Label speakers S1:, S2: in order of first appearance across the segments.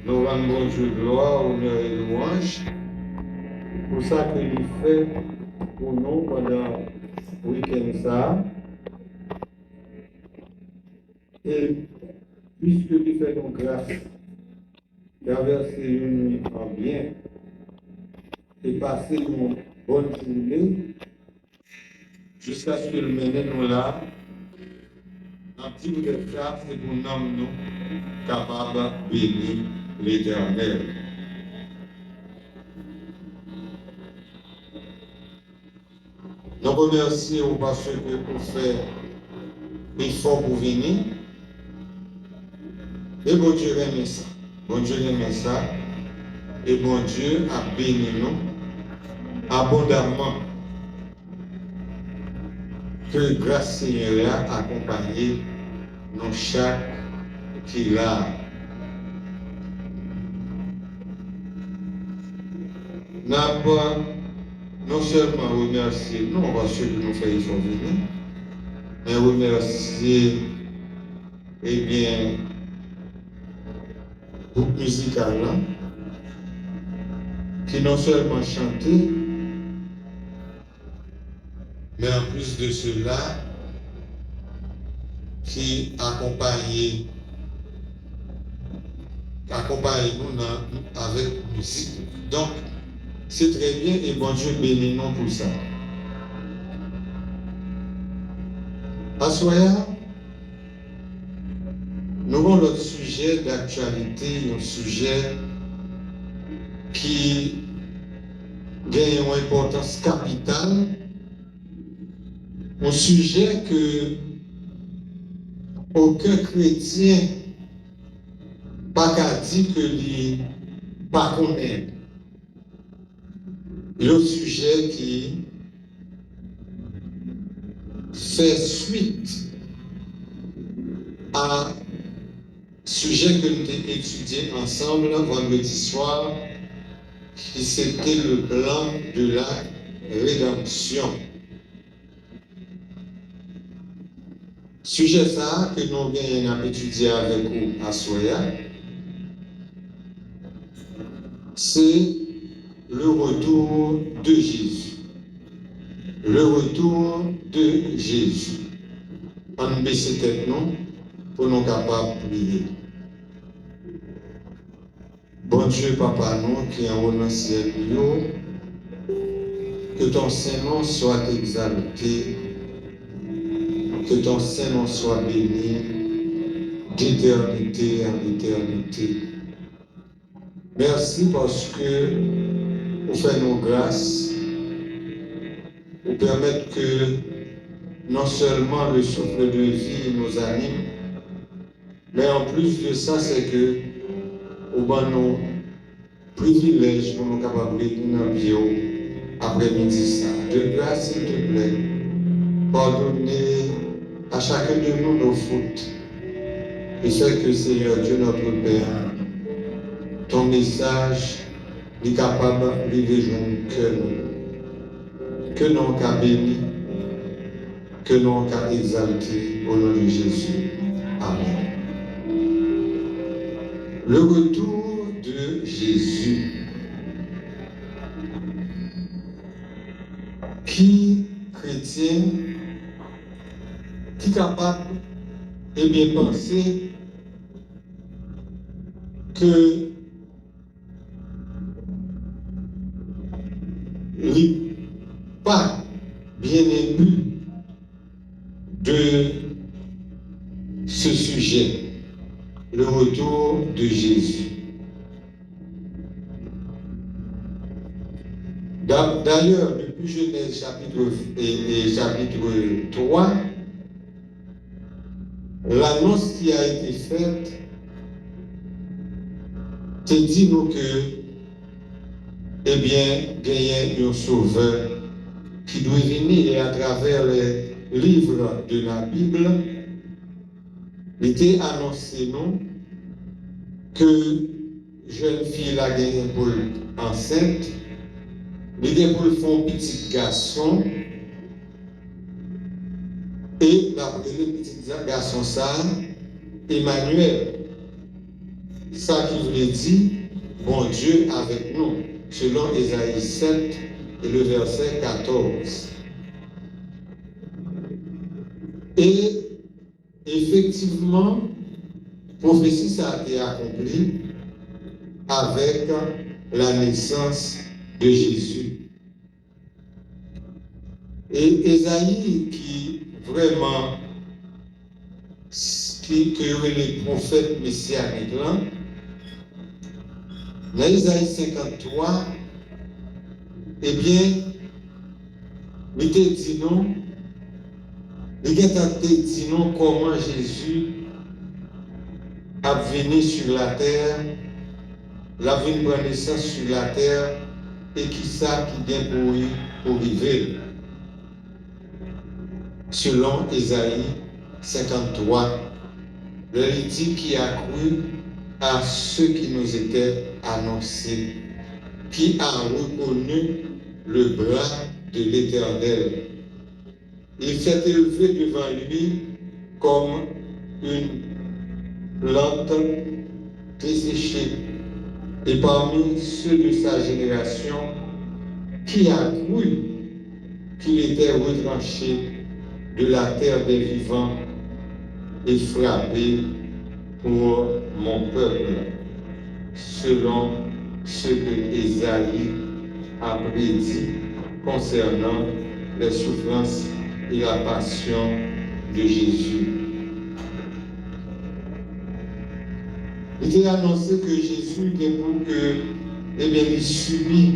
S1: Nous rendons Dieu gloire, honneur et louange pour ça qu'il fait pour nous pendant le week-end ça. Et puisque il fait nos grâces, traverser une nuit en bien et passer une bonne journée jusqu'à ce que le mène nous là, un petit bout de ça, c'est pour nous capables de bénir l'Éternel. Nous remercions parce que vous faites l'effort pour venir. Et bon Dieu aime ça. Bon Dieu aime ça. Et bon Dieu a béni nous abondamment. Que grâce Seigneur a accompagné nous chaque qui l'a. N'a pas non seulement remercier, non parce que nous faisons son venir, mais remercier, eh bien, groupe musical là, qui non seulement chantait, mais en plus de cela, qui accompagne nous avec musique. Donc, c'est très bien et bon Dieu bénit nous pour ça. À soir, nous avons notre sujet d'actualité, un sujet qui gagne une importance capitale, un sujet que aucun chrétien pas qu'à dire que lui pas connaît. Le sujet qui fait suite à sujet que nous avons étudié ensemble vendredi soir, qui c'était le plan de la rédemption. Sujet ça que nous venons étudier avec vous à Soya, c'est le retour de Jésus. Le retour de Jésus. On baisse tête nous pour nous capables de prier. Bon Dieu, Papa, nous qui en haut dans le ciel, que ton Saint-Nom soit exalté, que ton Saint-Nom soit béni d'éternité en éternité. Merci parce que vous faites nos grâces, vous permettez que non seulement le souffle de vie nous anime, mais en plus de ça, c'est que vous avez nos privilèges pour nous capables de venir après-midi ça. De grâce, s'il te plaît, pardonnez à chacun de nous nos fautes. Et c'est que Seigneur Dieu notre Père, ton message est capable de vivre que nous qu'à béni, que nous qu'à exalté au nom de Jésus. Amen. Le retour de Jésus. Qui chrétien, qui est capable de bien penser que il pas bien ému de ce sujet, le retour de Jésus. D'ailleurs, depuis Genèse chapitre 3, l'annonce qui a été faite te dit nous que, eh bien, il y a un sauveur qui doit venir et à travers les livres de la Bible, il était annoncé nous que jeune fille a gagné pour enceinte, il était pour le fond petit garçon, et le petit garçon ça, Emmanuel. ça qui voulait dire, bon Dieu avec nous, selon Ésaïe 7 et le verset 14. Et effectivement, prophétie ça a été accomplie avec la naissance de Jésus. Et Ésaïe qui vraiment que les prophètes messianiques là, dans Ésaïe 53, eh bien, il te dit non, il te dit non comment Jésus a venu sur la terre, la venu prendre naissance sur la terre, et qui ça qui vient pour arriver. Selon Ésaïe 53, il dit qui a cru à ce qui nous était annoncé, qui a reconnu le bras de l'Éternel. Il s'est élevé devant lui comme une plante desséchée. Et parmi ceux de sa génération, qui a cru qu'il était retranché de la terre des vivants et frappé pour mon peuple, selon ce que Ésaïe a prédit concernant les souffrances et la passion de Jésus. Il est annoncé que Jésus est pour que, eh bien, il subit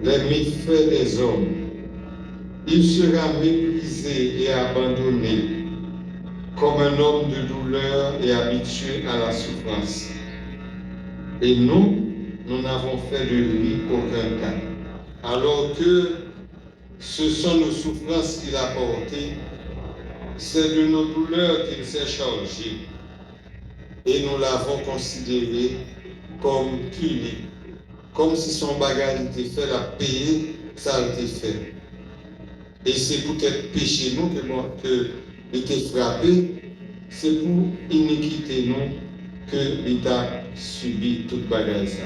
S1: les méfaits des hommes. Il sera méprisé et abandonné comme un homme de douleur et habitué à la souffrance. Et nous n'avons fait de lui aucun cas. Alors que ce sont nos souffrances qu'il a portées, c'est de nos douleurs qu'il s'est chargé. Et nous l'avons considéré comme puni, comme si son bagage était fait, la payer, ça a été fait. Et c'est pour qu'être péché nous que était frappé, c'est pour iniquité nous que l'État subit toute bagage ça.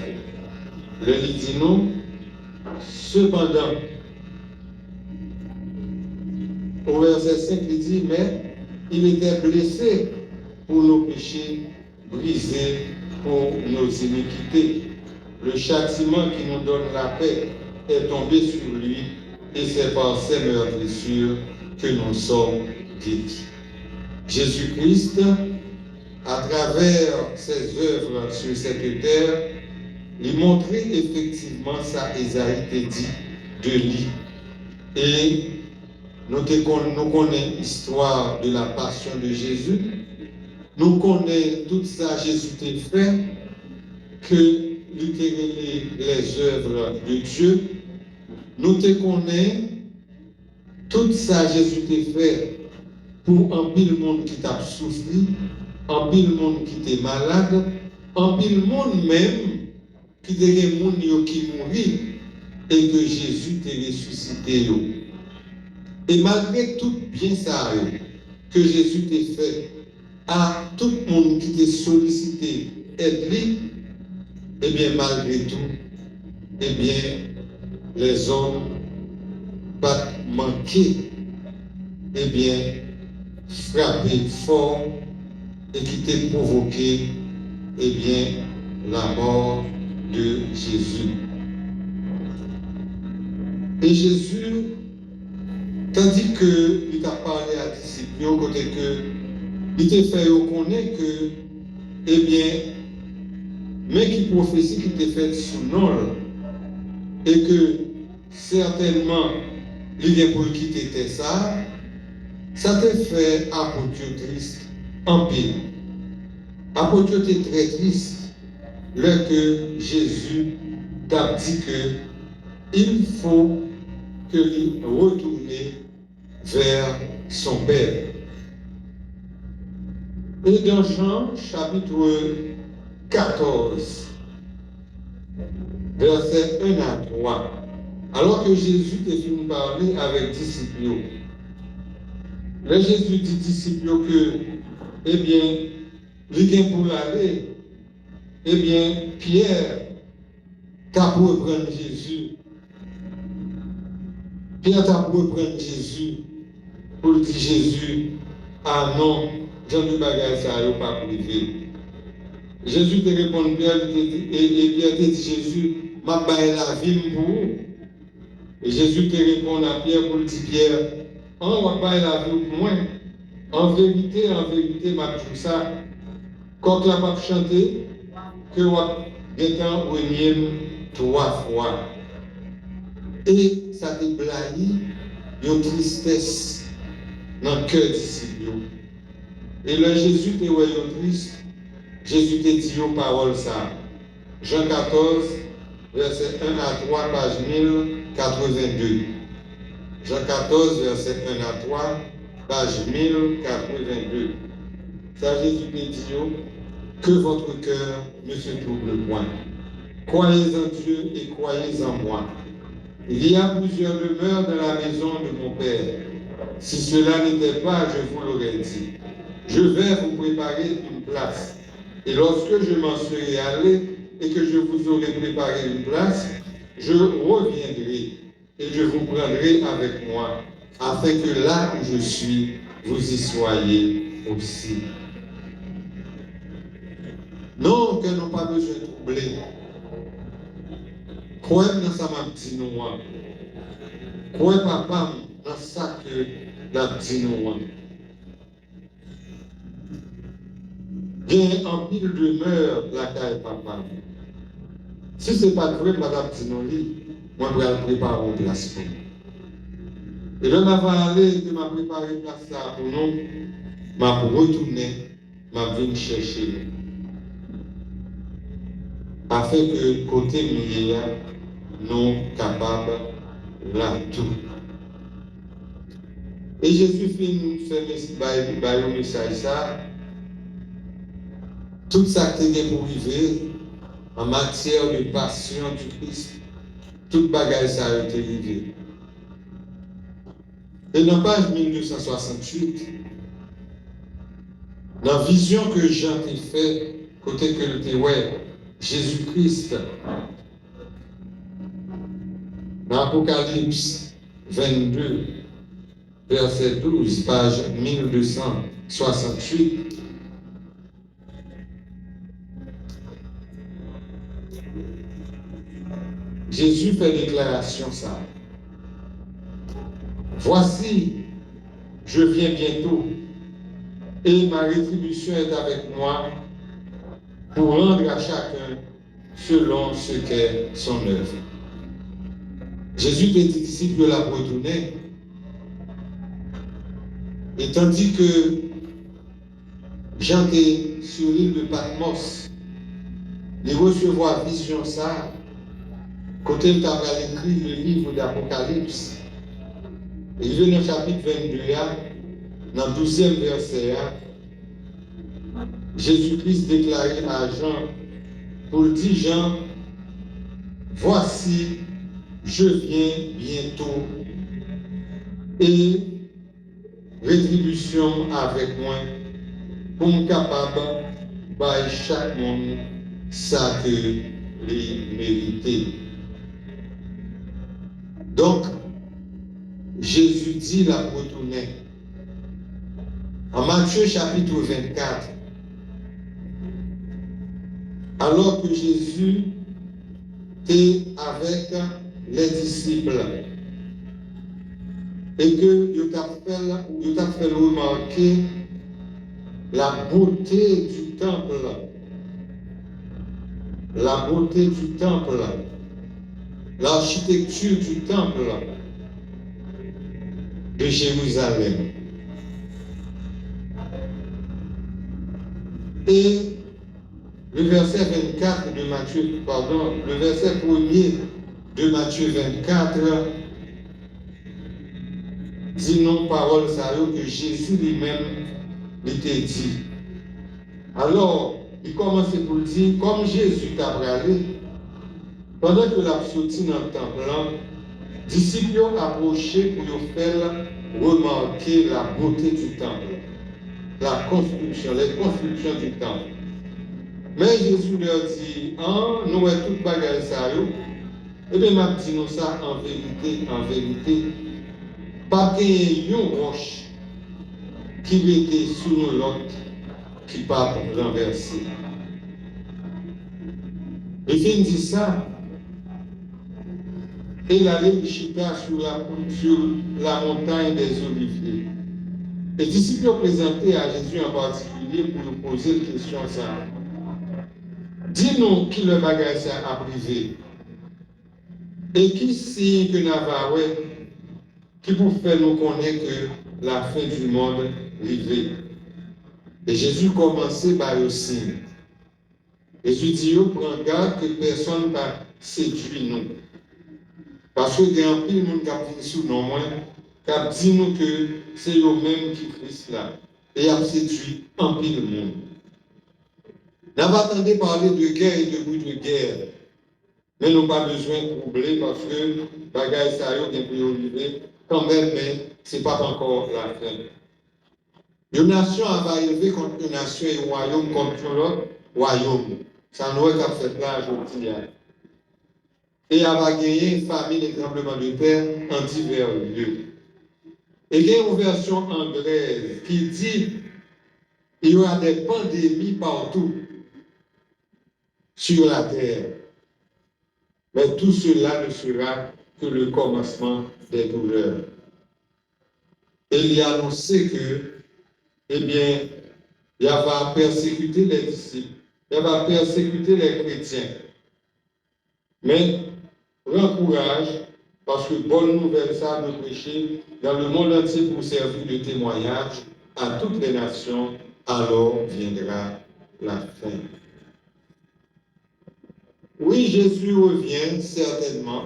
S1: Le dit non, cependant, au verset 5, il dit, mais il était blessé pour nos péchés, brisé pour nos iniquités. Le châtiment qui nous donne la paix est tombé sur lui, et c'est par ses meurtrissures que nous sommes guéris. Jésus-Christ, à travers ses œuvres sur cette terre, il montrait effectivement ça, Ésaïe te dit, de lui. Et nous connaissons l'histoire de la passion de Jésus. Nous connaissons tout ça, Jésus t'a fait, que littéralement les œuvres de Dieu. Nous te connaissons tout ça, Jésus t'a fait pour un pile monde qui t'a souffert, un pile monde qui t'est malade, un pile monde même qui t'a des gens qui mourir et que Jésus t'a ressuscité. Et malgré tout bien ça que Jésus t'a fait, à tout le monde qui t'a sollicité aide-lui, et bien malgré tout, et bien les hommes pas manqué, et bien frappé fort et qui t'a provoqué, et bien la mort de Jésus. Et Jésus, tandis qu'il t'a parlé à disciples, côté que il t'a fait reconnaître que, eh bien, mais qui prophétie qui t'a fait sous nom, et que certainement, il vient pour quitter ça, ça t'a fait apôtre triste en pile. Apôtre était très triste, lorsque Jésus t'a dit que il faut qu'il retourne vers son Père. Et dans Jean, chapitre 14, versets 1 à 3, alors que Jésus est fini de parler avec les disciples, le Jésus dit aux disciples que, eh bien, il vient pour aller eh bien, Pierre t'a pour reprendre Jésus. Pierre t'a pour reprendre Jésus pour dire Jésus, ah non, j'en ai bagage ça, il pas privé. Jésus te répond, Pierre, et Pierre te dit Jésus, m'a baillé la vie pour vous. Et Jésus te répond à Pierre pour dire Pierre, on va bailler la vie pour moi. En vérité, m'a dit ça. Quand la pape chanté, que wa gétant renième 3 fois. Et ça te blaye une tristesse dans le cœur disciple. Et là, Jésus te voyait triste, Jésus te dit aux paroles ça. Jean 14, verset 1 à 3, page 1082. Jean 14, verset 1 à 3, page 1082. Ça, Jésus te dit que votre cœur ne se trouble point. Croyez en Dieu et croyez en moi. Il y a plusieurs demeures dans la maison de mon Père. Si cela n'était pas, je vous l'aurais dit. Je vais vous préparer une place. Et lorsque je m'en serai allé et que je vous aurai préparé une place, je reviendrai et je vous prendrai avec moi, afin que là où je suis, vous y soyez aussi. Non, que nous pas besoin de troubler. Croyez dans ça, m'a dit nous. Croyez papa dans ça que m'a dit nous. Il y a un pile de demeure la caille papa. Si ce n'est pas vrai, madame dit nous, moi je vais préparer une place pour nous. Et là, je vais aller, je vais préparer une place pour nous. Je vais retourner, je vais venir chercher nous. Afin que côté milieu, nous capables là tout. Et Jésus finit faire un message ça. Tout ça qui est pour vivre en matière de passion du Christ, toute bagaille ça a été livré. Et dans page 1268, dans la vision que Jean a fait, côté que le témoin, Jésus-Christ, dans Apocalypse 22, verset 12, page 1268, Jésus fait déclaration ça. Voici, je viens bientôt, et ma rétribution est avec moi pour rendre à chacun selon ce qu'est son œuvre. Jésus était disciple de la retourner, et tandis que Jean était sur l'île de Patmos, il recevoir vision ça, côté il avait écrit le livre d'Apocalypse. Il vient dans le chapitre 22, dans le 12e verset, Jésus-Christ déclarait à Jean, pour dire Jean, voici, je viens bientôt, et rétribution avec moi, pour me capable de chaque monde ça que les mériter. Donc, Jésus dit la retourner. En Matthieu chapitre 24, alors que Jésus était avec les disciples et que il t'a fait remarquer la beauté du temple, l'architecture du temple de Jérusalem. Et le verset 24 de Matthieu, le verset 1er de Matthieu 24 dit non parole ça que Jésus lui-même l'était dit. Alors, il commence pour dire, comme Jésus t'a parlé, pendant que la sorti dans le temple, les disciples ont approché pour faire remarquer la beauté du temple, les constructions du temple. Mais Jésus leur dit, nous avons tout bagage ça, et bien, m'a dit nous ça en vérité, pas qu'il y ait une roche qui était sous nous l'autre, qui pas renversée. Et fin dit ça, et il allait chita sur la montagne des Oliviers. Les disciples ont présenté à Jésus en particulier pour lui poser une question ça. Dis-nous qui le bagage a brisé. Et qui signe que Navaoué, qui vous fait nous connaître que la fin du monde arrivée. Et Jésus commençait par le signe. Jésus dit, prends garde que personne ne va séduire nous. Parce que il y a un pile de monde qui a dit sous nous, qui a dit nous que c'est eux-mêmes qui Christ là. Et il a séduit un pile de monde. N'a pas attendu parler de guerre et de bruit de guerre. Mais nous n'avons pas besoin de troubler parce que bagaille ça y est priorité quand même, mais ce n'est pas encore la fin. Une nation va élever contre une nation et un royaume contre l'autre royaume. Ça nous a fait là aujourd'hui. Et elle va gagner une famine et tremblement de terre en divers lieux. Et il y a une version anglaise qui dit qu'il y aura des pandémies partout sur la terre. Mais tout cela ne sera que le commencement des douleurs. Et il a annoncé que, eh bien, il va persécuter les disciples, il va persécuter les chrétiens. Mais, prends courage, parce que bonne nouvelle ça de prêcher dans le monde entier pour servir de témoignage à toutes les nations, alors viendra la fin. Oui, Jésus revient certainement,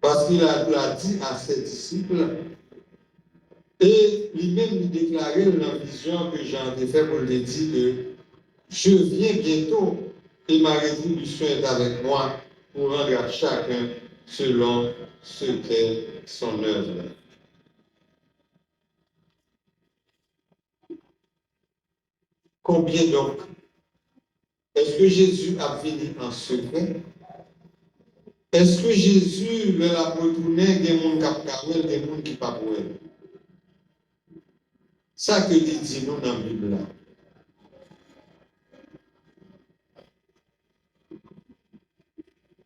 S1: parce qu'il l'a dit à ses disciples, et lui-même lui déclarait dans la vision que Jean a fait pour lui dire que je viens bientôt et ma rétribution est avec moi pour rendre à chacun selon ce qu'est son œuvre. Combien donc? Est-ce que Jésus a fini en secret? Est-ce que Jésus le a retourné des gens qui ont des gens qui ne pas pour elle? Ça que dit nous dans la Bible là.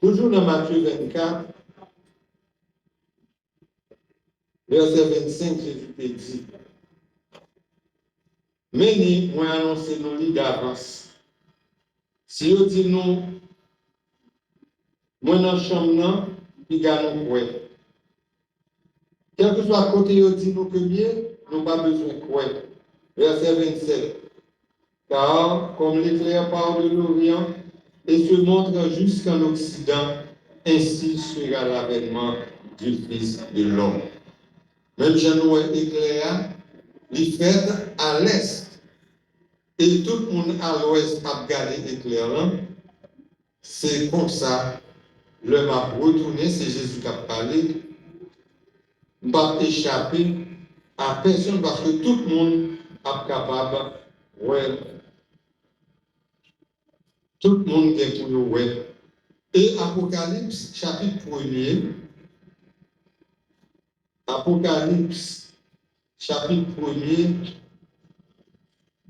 S1: Toujours dans Matthieu 24, verset 25, Jésus te dit, mais ni moi annoncer nous d'avance. Si vous dites nous, moi dans la chambre, il gagne nous quoi. Quel que soit côté, vous dites nous que mieux, nous n'avons pas besoin de quoi. Verset 27. Car comme l'éclair part de l'Orient et se montre jusqu'en Occident, ainsi sera l'avènement du Fils de l'homme. Même Jean-Noël éclair, il fait à l'est. Et tout le monde à l'ouest a regardé l'éclair là. C'est comme ça, le m'a retourné, c'est Jésus qui a parlé. Ne pas échapper à personne parce que tout le monde est capable, ouais. Tout le monde est pour nous, ouais. Et Apocalypse, chapitre 1er, Apocalypse, chapitre 1er,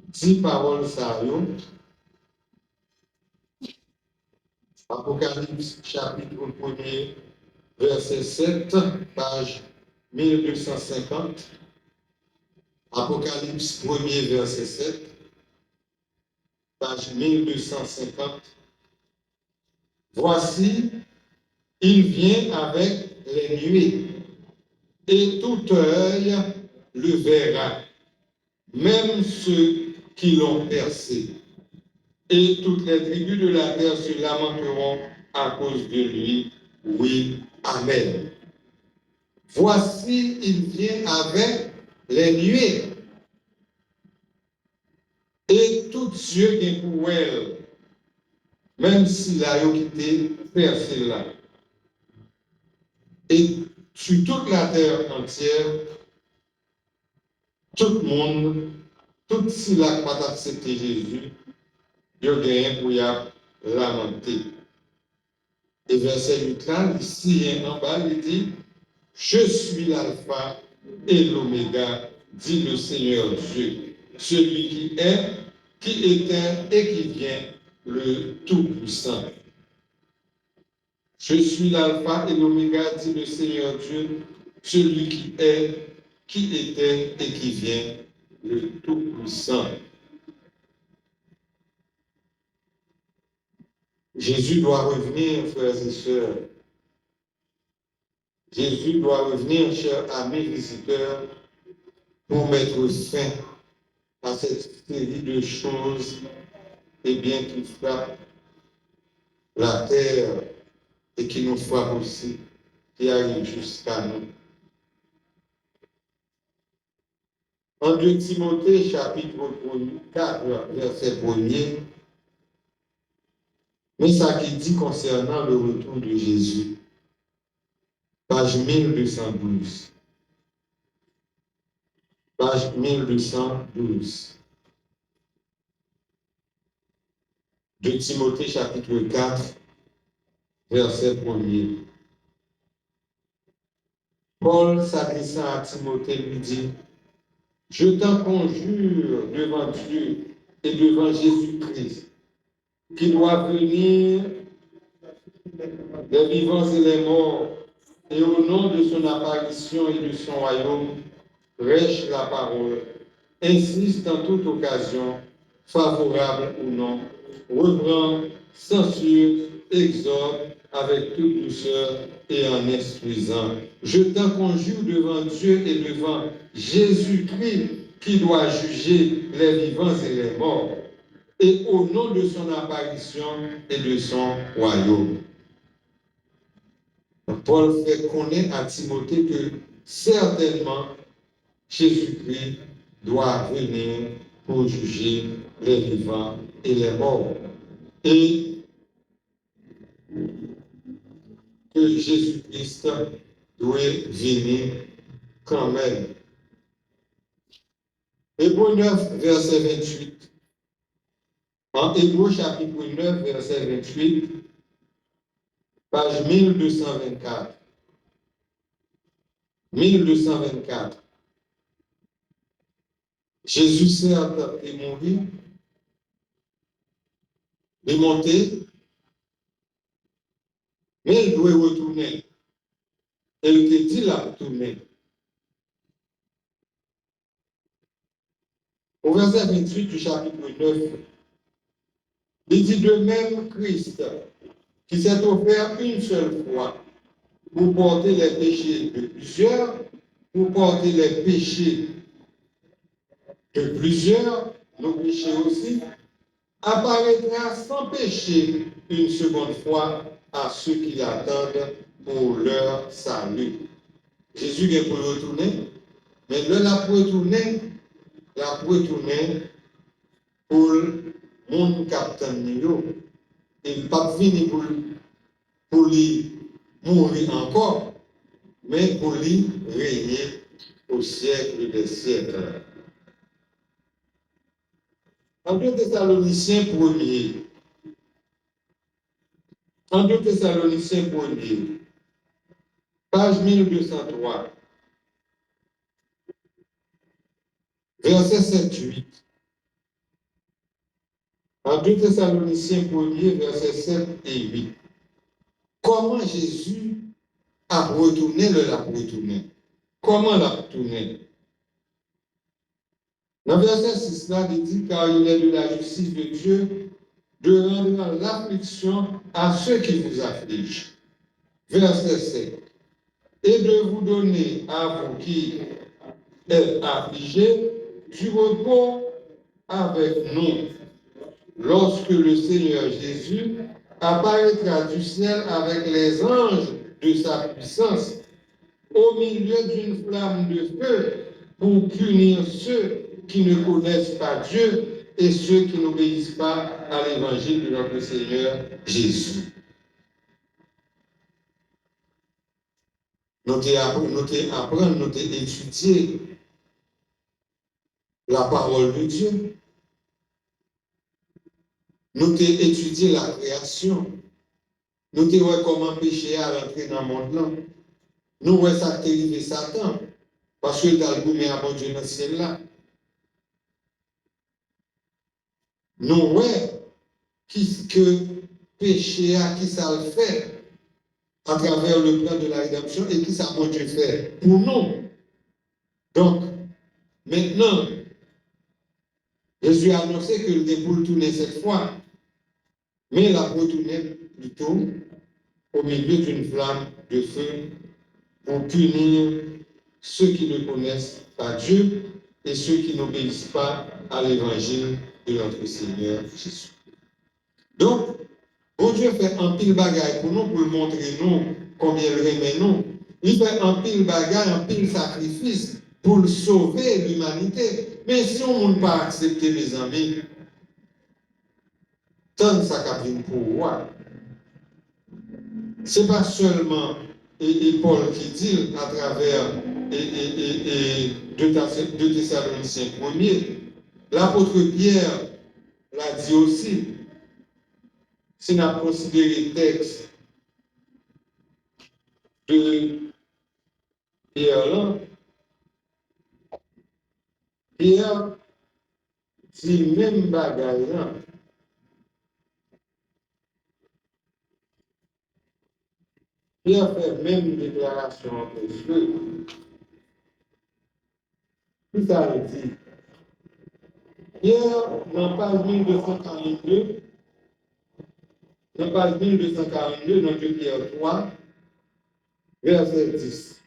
S1: 10 paroles ça y est. Apocalypse, chapitre 1er, verset 7, page 1250. Apocalypse 1er, verset 7, page 1250. Voici, il vient avec les nuées, et tout œil le verra, même ceux qui l'ont percé. Et toutes les tribus de la terre se lamenteront à cause de lui. Oui, amen. Voici, il vient avec les nuées. Et tout Dieu qui est pour elle, même s'il a été percé là. Et sur toute la terre entière, tout le monde, tout ceux qui n'a pas accepté Jésus, yo gagne pour y lamenter. Et verset 8 là, ici en bas, il dit, je suis l'alpha et l'oméga, dit le Seigneur Dieu, celui qui est, qui était et qui vient, le Tout-Puissant. Je suis l'alpha et l'oméga, dit le Seigneur Dieu, celui qui est, qui était et qui vient, le Tout-Puissant. Jésus doit revenir, frères et sœurs. Jésus doit revenir, chers amis visiteurs, pour mettre fin à cette série de choses qui frappent la terre et qui nous frappent aussi, qui arrivent jusqu'à nous. En 2 Timothée, chapitre 4, verset 1er, mais ça qui dit concernant le retour de Jésus, page 1212. Page 1212. De Timothée, chapitre 4, verset 1er. Paul, s'adressant à Timothée, lui dit, je t'en conjure devant Dieu et devant Jésus-Christ, qui doit venir des vivants et les morts, et au nom de son apparition et de son royaume, prêche la parole, insiste en toute occasion, favorable ou non, reprend, censure, exhorte avec toute douceur et en instruisant. Je t'en conjure devant Dieu et devant Jésus-Christ qui doit juger les vivants et les morts, et au nom de son apparition et de son royaume. Paul fait connaître à Timothée que certainement Jésus-Christ doit venir pour juger les vivants et les morts. Et que Jésus-Christ doit venir quand même. Hébreux 9, verset 28. En Hébreux chapitre 9, verset 28, page 1224. 1224. Jésus certes est mort, est monté, mais il doit retourner. Et il te dit là, retourner. Au verset 28 du chapitre 9, il dit de même Christ, qui s'est offert une seule fois pour porter les péchés de plusieurs, pour porter les péchés de plusieurs, nos péchés aussi, apparaîtra sans péché une seconde fois à ceux qui attendent pour leur salut. Jésus est pour retourner, mais là, la pour retourner pour le monde captain Nilo. Il n'est pas fini pour lui mourir encore, mais pour lui régner au siècle des siècles. En 2 Thessaloniciens 1er, page 1203, verset 7-8. En 2 Thessaloniciens 1er, verset 7 et 8. Comment Jésus a retourné l'a retourné? Comment l'a retourné? Dans verset 6 là, il dit car il est de la justice de Dieu de rendre l'affliction à ceux qui vous affligent. Verset 7. Et de vous donner à vous qui êtes affligés du repos avec nous, lorsque le Seigneur Jésus apparaîtra du ciel avec les anges de sa puissance, au milieu d'une flamme de feu, pour punir ceux qui ne connaissent pas Dieu et ceux qui n'obéissent pas à l'évangile de notre Seigneur Jésus. Nous apprendre, nous étudier la parole de Dieu. nous avons étudié la création. Nous avons vu comment le péché a rentré dans le monde là. Nous avons ça qui arrivé Satan. Parce que dans le goût, à bon Dieu dans le ciel là. Nous voyons que péché a qui ça le fait à travers le plan de la rédemption et qui ça bon Dieu fait pour nous. Donc, maintenant, Jésus a annoncé que le pour tourner cette fois, mais il a retourné plutôt au milieu d'une flamme de feu pour punir ceux qui ne connaissent pas Dieu et ceux qui n'obéissent pas à l'évangile de notre Seigneur Jésus. Donc, bon Dieu fait un pile bagaille pour nous, pour montrer nous combien il remet nous. Il fait un pile bagaille, un pile sacrifice pour sauver l'humanité. Mais si on ne pas accepter, mes amis, tant ça cabine pour moi. Ce n'est pas seulement Paul qui dit à travers 2 Thessaloniciens 1er. L'apôtre Pierre l'a dit aussi. Si on a considéré le texte de Pierre là, Pierre dit même bagaille là. Pierre fait même une déclaration entre eux. Tout ça veut dire. Pierre, dans page 1242, dans page 1242, dans 2 Pierre 3, verset 10.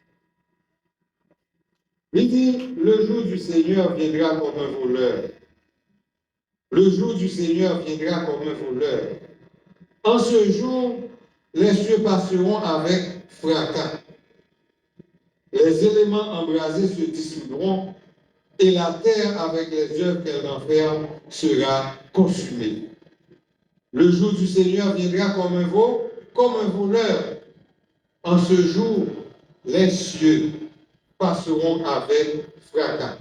S1: Il dit, le jour du Seigneur viendra comme un voleur. Le jour du Seigneur viendra comme un voleur. En ce jour, les cieux passeront avec fracas. Les éléments embrasés se dissoudront et la terre avec les œuvres qu'elle renferme sera consumée. Le jour du Seigneur viendra comme un voleur. En ce jour, les cieux passeront avec fracas.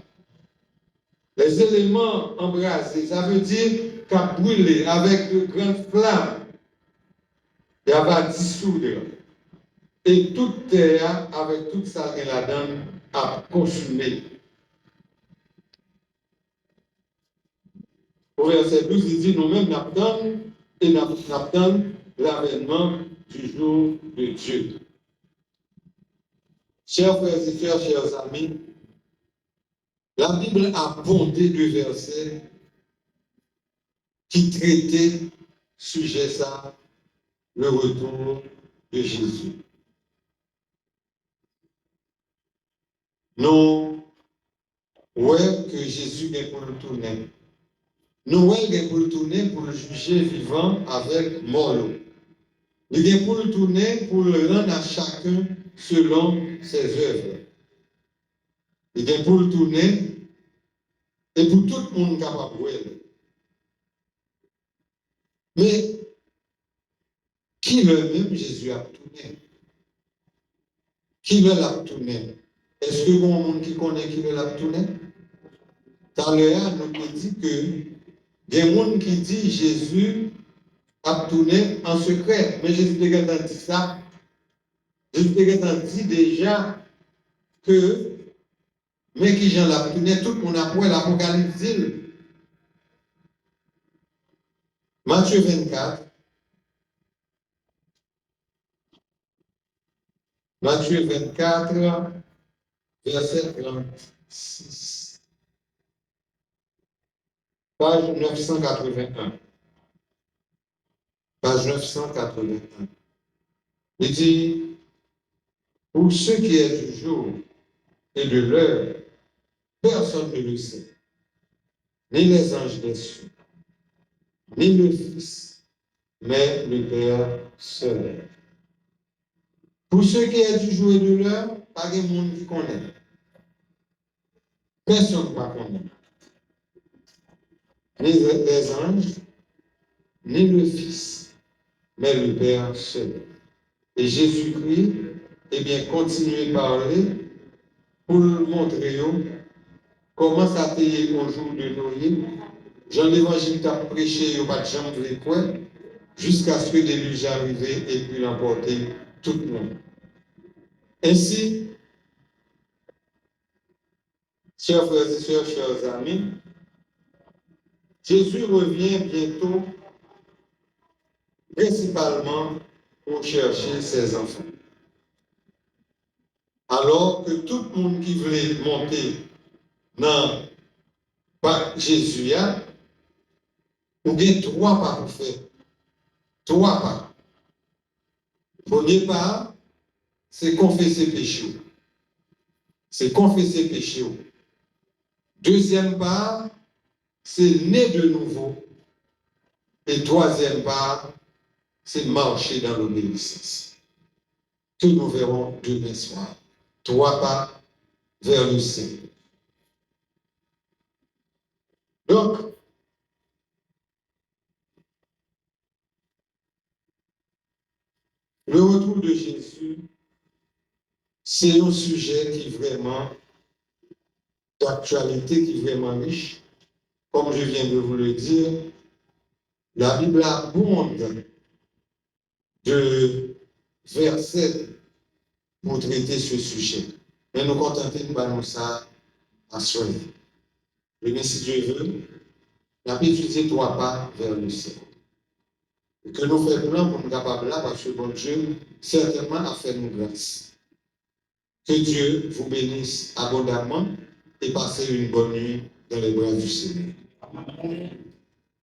S1: Les éléments embrasés, ça veut dire qu'à brûler avec de grandes flammes, il va dissoudre. Et toute terre, avec toute sa qu'elle la donne, à consumer. Au verset 12, il dit, nous-mêmes n'attendons et n'attendons l'avènement du jour de Dieu. Chers frères et sœurs, chers amis, la Bible a bondé de versets qui traitaient sujet ça, le retour de Jésus. Nous voyons que Jésus est pour le tourner. Nous voyons pour le tourner pour le juger vivant avec mort. Il est pour le tourner pour le rendre à chacun selon ses œuvres. Il est pour le tourner et pour tout le monde capable de. Mais qui le même Jésus a tourné? Qui le l'a tourné? Est-ce que bon monde qui connaît qui le l'a tourné? Tout à l'heure, nous avons dit que il y a des gens qui disent Jésus a tourné en secret. Mais Jésus a dit ça. Jésus a dit déjà que, mais qui j'en l'a tourné, tout le monde a pris l'Apocalypse. Matthieu 24. Matthieu 24, verset 36. Page 981. Page 981. Il dit, pour ce qui est du jour et de l'heure, personne ne le sait, ni les anges des cieux, ni le Fils, mais le Père seul. Pour ce qui est du jour et de l'heure, pas de monde qui connaît. Personne ne connaît. Ni les anges, ni le Fils, mais le Père seul. Et Jésus-Christ, eh bien, continue à parler pour montrer comment ça a été au jour de Noé, Jean l'Évangile t'a prêché, il n'y a pas de gens qui voulaient quoi, jusqu'à ce que déluge arrive et puis l'emporter tout le monde. Ainsi, chers frères et sœurs, chers amis, Jésus revient bientôt, principalement pour chercher ses enfants. Alors que tout le monde qui voulait monter dans Jésus, ou bien 3 pas pour faire. 3 pas. Premier pas, c'est confesser péché. C'est confesser péché. Deuxième pas, c'est né de nouveau. Et troisième pas, c'est marcher dans l'obéissance. Que nous verrons demain soir. 3 pas vers le Seigneur. Donc, le retour de Jésus, c'est un sujet qui est vraiment d'actualité, qui est vraiment riche. Comme je viens de vous le dire, la Bible abonde de versets pour traiter ce sujet. Mais nous contenter de nous ça à soigner. Mais si Dieu veut, on a étudié 3 pas vers le ciel. Et que nous faisons plan pour nous capables là, parce que bon Dieu, certainement, a fait nous grâce. Que Dieu vous bénisse abondamment et passez une bonne nuit dans les bras du Seigneur. Amen.